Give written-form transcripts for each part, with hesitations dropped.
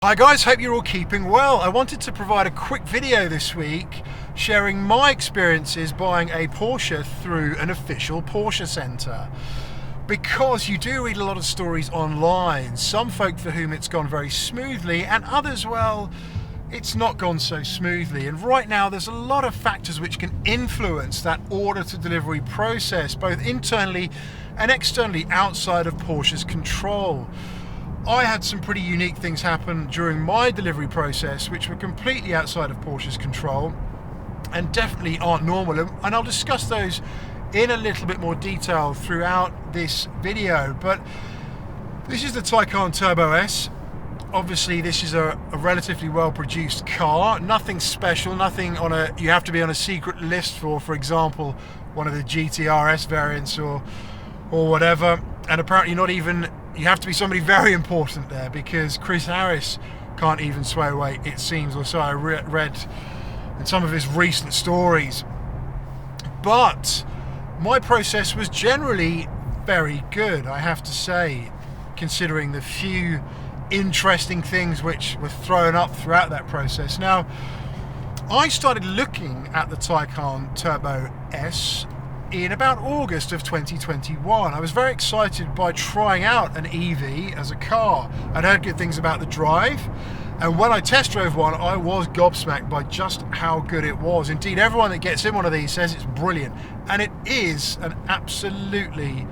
Hi guys, hope you're all keeping well. I wanted to provide a quick video this week sharing my experiences buying a Porsche through an official Porsche Centre. Because you do read a lot of stories online, some folk for whom it's gone very smoothly and others, well, it's not gone so smoothly. And right now there's a lot of factors which can influence that order to delivery process, both internally and externally outside of Porsche's control. I had some pretty unique things happen during my delivery process which were completely outside of Porsche's control and definitely aren't normal, and I'll discuss those in a little bit more detail throughout this video. But this is the Taycan Turbo S. Obviously this is a relatively well produced car, nothing special, nothing you have to be on a secret list for example one of the GTRS variants or whatever, and apparently not even. You have to be somebody very important there, because Chris Harris can't even sway away, it seems, or so I read in some of his recent stories. But my process was generally very good, I have to say, considering the few interesting things which were thrown up throughout that process. Now, I started looking at the Taycan Turbo S in about August of 2021. I was very excited by trying out an EV as a car. I'd heard good things about the drive, and when I test drove one, I was gobsmacked by just how good it was. Indeed, everyone that gets in one of these says it's brilliant, and it is an absolutely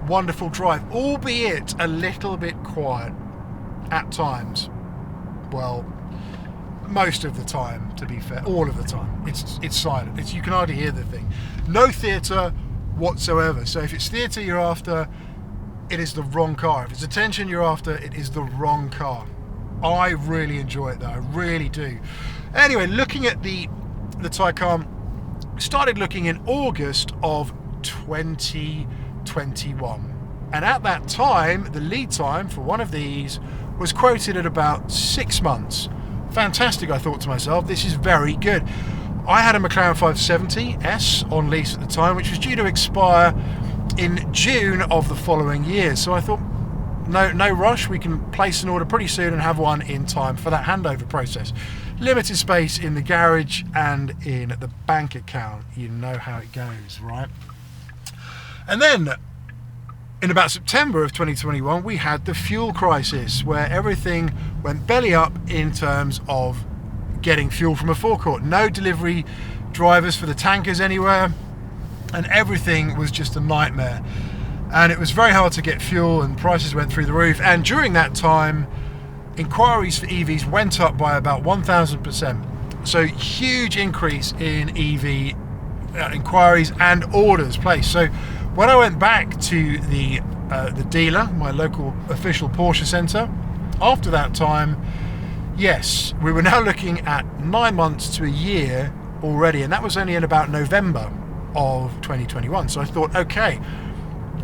wonderful drive, albeit a little bit quiet at times. Well, most of the time, to be fair, all of the time. It's silent. You can hardly hear the thing. No theatre whatsoever. So if it's theatre you're after, it is the wrong car. If it's attention you're after, it is the wrong car. I really enjoy it though, I really do. Anyway, looking at the Taycan, started looking in August of 2021. And at that time, the lead time for one of these was quoted at about 6 months. Fantastic, I thought to myself, this is very good. I had a McLaren 570S on lease at the time, which was due to expire in June of the following year. So I thought, no rush, we can place an order pretty soon and have one in time for that handover process. Limited space in the garage and in the bank account. You know how it goes, right? And then, in about September of 2021, we had the fuel crisis, where everything went belly up in terms of getting fuel from a forecourt. No delivery drivers for the tankers anywhere, and everything was just a nightmare. And it was very hard to get fuel, and prices went through the roof. And during that time, inquiries for EVs went up by about 1,000%. So huge increase in EV inquiries and orders placed. So when I went back to the dealer, my local official Porsche Centre, after that time, yes, we were now looking at 9 months to a year already, and that was only in about November of 2021. So I thought, okay,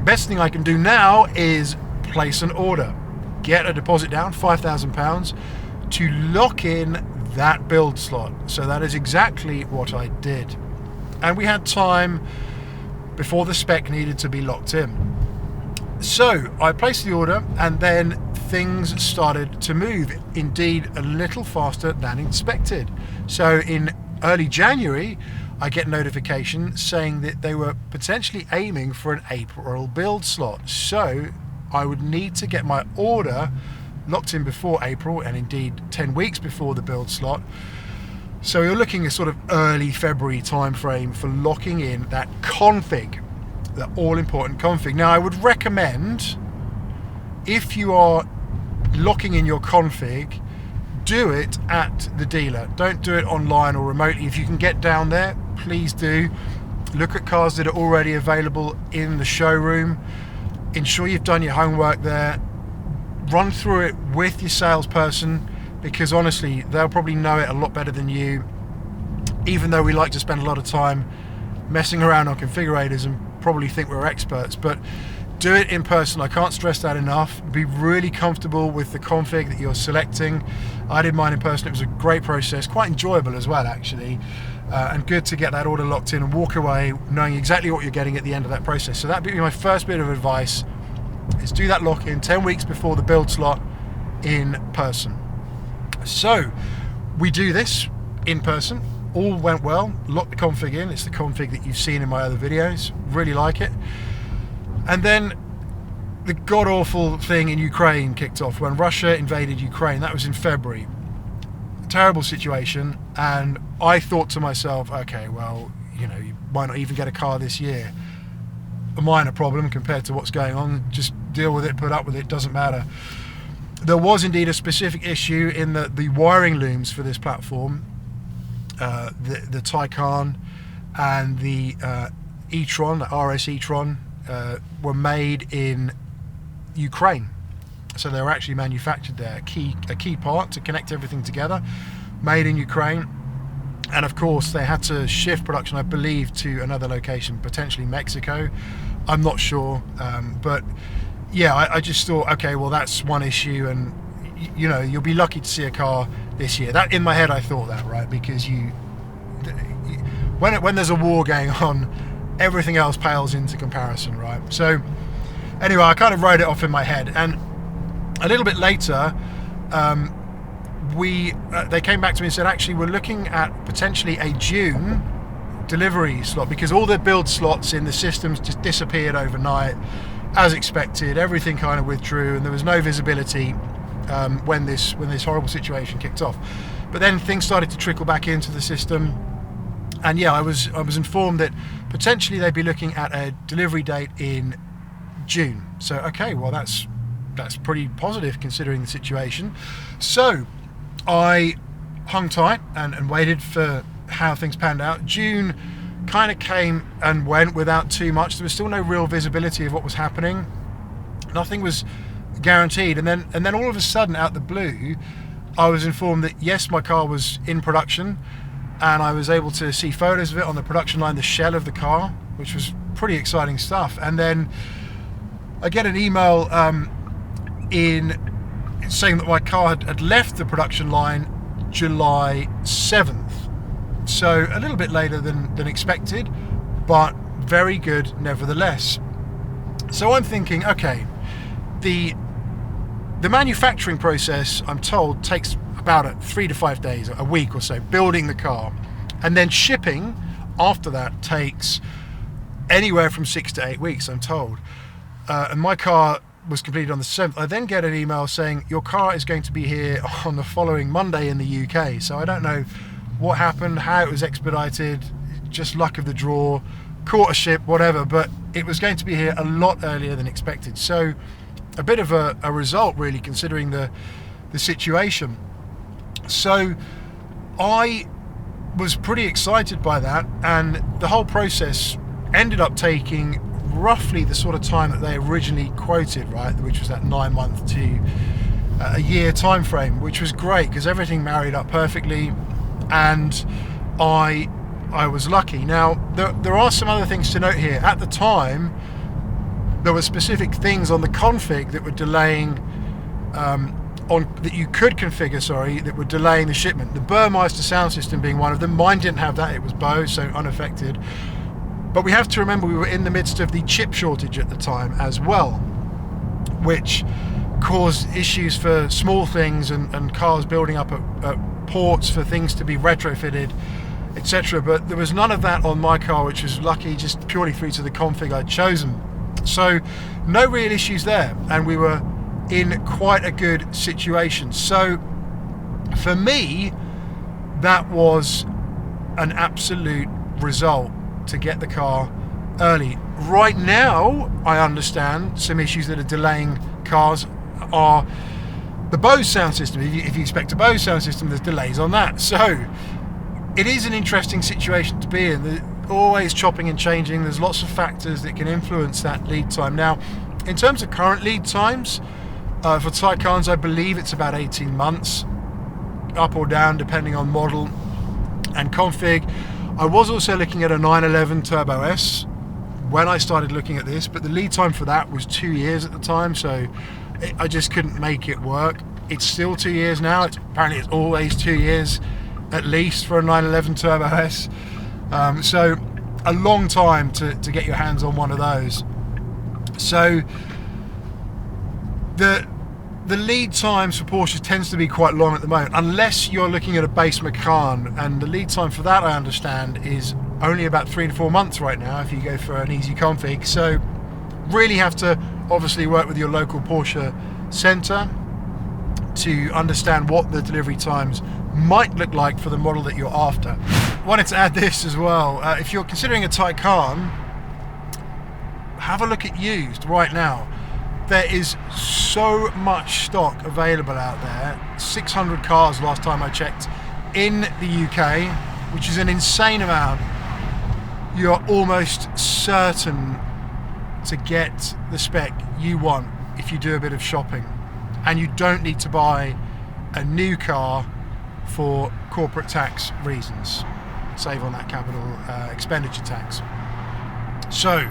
best thing I can do now is place an order, get a deposit down, £5,000, to lock in that build slot. So that is exactly what I did. And we had time before the spec needed to be locked in. So I placed the order, and then things started to move, indeed a little faster than expected. So in early January, I get notification saying that they were potentially aiming for an April build slot. So I would need to get my order locked in before April, and indeed 10 weeks before the build slot. So you're looking at sort of early February timeframe for locking in that config, the all-important config. Now I would recommend, if you are locking in your config, do it at the dealer. Don't do it online or remotely. If you can get down there, please do. Look at cars that are already available in the showroom. Ensure you've done your homework there. Run through it with your salesperson, because honestly, they'll probably know it a lot better than you, even though we like to spend a lot of time messing around on configurators and probably think we're experts. But do it in person. I can't stress that enough. Be really comfortable with the config that you're selecting. I did mine in person. It was a great process, quite enjoyable as well, actually, and good to get that order locked in and walk away knowing exactly what you're getting at the end of that process. So that'd be my first bit of advice, is do that lock-in 10 weeks before the build slot in person. So we do this in person. All went well. Locked the config in. It's the config that you've seen in my other videos. Really like it. And then the god-awful thing in Ukraine kicked off when Russia invaded Ukraine. That was in February. Terrible situation. And I thought to myself, okay, well, you know, you might not even get a car this year. A minor problem compared to what's going on. Just deal with it, put up with it, doesn't matter. There was indeed a specific issue in that the wiring looms for this platform, the Taycan and the e-tron, the RS e-tron, were made in Ukraine. So they were actually manufactured there. A key part to connect everything together, made in Ukraine. And of course they had to shift production, I believe, to another location, potentially Mexico. I'm not sure, but yeah, I just thought, okay, well, that's one issue, and you know, you'll be lucky to see a car this year. That, in my head, I thought that, right? Because when there's a war going on, everything else pales into comparison, right? So anyway, I kind of wrote it off in my head, and a little bit later, they came back to me and said, actually, we're looking at potentially a June delivery slot, because all the build slots in the systems just disappeared overnight, as expected. Everything kind of withdrew, and there was no visibility when this horrible situation kicked off. But then things started to trickle back into the system, and yeah, I was informed that potentially they'd be looking at a delivery date in June. So okay, well, that's pretty positive considering the situation. So I hung tight and waited for how things panned out. June kind of came and went without too much. There was still no real visibility of what was happening. Nothing was guaranteed. And then all of a sudden, out the blue, I was informed that yes, my car was in production, and I was able to see photos of it on the production line, the shell of the car, which was pretty exciting stuff. And then I get an email saying that my car had left the production line July 7th. So a little bit later than expected, but very good nevertheless. So I'm thinking, okay, the manufacturing process, I'm told, takes about 3 to 5 days, a week or so, building the car. And then shipping after that takes anywhere from 6 to 8 weeks, I'm told. And my car was completed on the 7th. I then get an email saying your car is going to be here on the following Monday in the UK. So I don't know what happened, how it was expedited, just luck of the draw, caught a ship, whatever, but it was going to be here a lot earlier than expected. So a bit of a result, really, considering the situation. So I was pretty excited by that, and the whole process ended up taking roughly the sort of time that they originally quoted, right, which was that 9 month to a year time frame, which was great because everything married up perfectly, and I was lucky. Now there are some other things to note here. At the time, there were specific things on the config that were delaying that you could configure, that were delaying the shipment. The Burmeister sound system being one of them. Mine didn't have that, it was Bose, so unaffected. But we have to remember we were in the midst of the chip shortage at the time as well, which caused issues for small things and cars building up at ports for things to be retrofitted, etc. But there was none of that on my car, which was lucky, just purely through to the config I'd chosen. So no real issues there, and we were in quite a good situation. So for me, that was an absolute result to get the car early. Right now, I understand some issues that are delaying cars are the Bose sound system. If you expect a Bose sound system, there's delays on that. So it is an interesting situation to be in. There's always chopping and changing. There's lots of factors that can influence that lead time. Now, in terms of current lead times, for Taycans, I believe it's about 18 months, up or down, depending on model and config. I was also looking at a 911 Turbo S when I started looking at this, but the lead time for that was 2 years at the time, so I just couldn't make it work. It's still 2 years now. Apparently it's always 2 years at least for a 911 Turbo S. So a long time to get your hands on one of those. So the the lead times for Porsche tends to be quite long at the moment, unless you're looking at a base Macan, and the lead time for that, I understand, is only about 3 to 4 months right now if you go for an easy config. So really have to obviously work with your local Porsche Centre to understand what the delivery times might look like for the model that you're after. Wanted to add this as well. If you're considering a Taycan, have a look at used right now. There is so much stock available out there. 600 cars last time I checked in the UK, which is an insane amount. You are almost certain to get the spec you want if you do a bit of shopping, and you don't need to buy a new car for corporate tax reasons. Save on that capital expenditure tax. So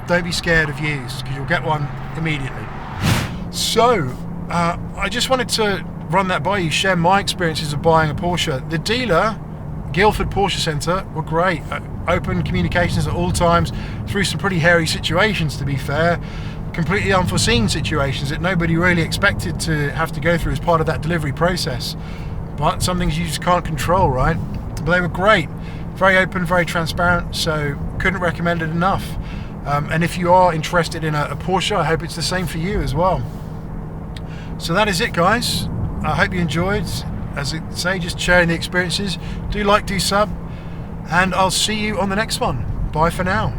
don't be scared of used, because you'll get one immediately. So I just wanted to run that by you, share my experiences of buying a Porsche. The dealer, Guildford Porsche Centre, were great. Open communications at all times, through some pretty hairy situations, to be fair. Completely unforeseen situations that nobody really expected to have to go through as part of that delivery process. But some things you just can't control, right? But they were great. Very open, very transparent, so couldn't recommend it enough. And if you are interested in a Porsche, I hope it's the same for you as well. So that is it, guys. I hope you enjoyed. As I say, just sharing the experiences. Do like, do sub, and I'll see you on the next one. Bye for now.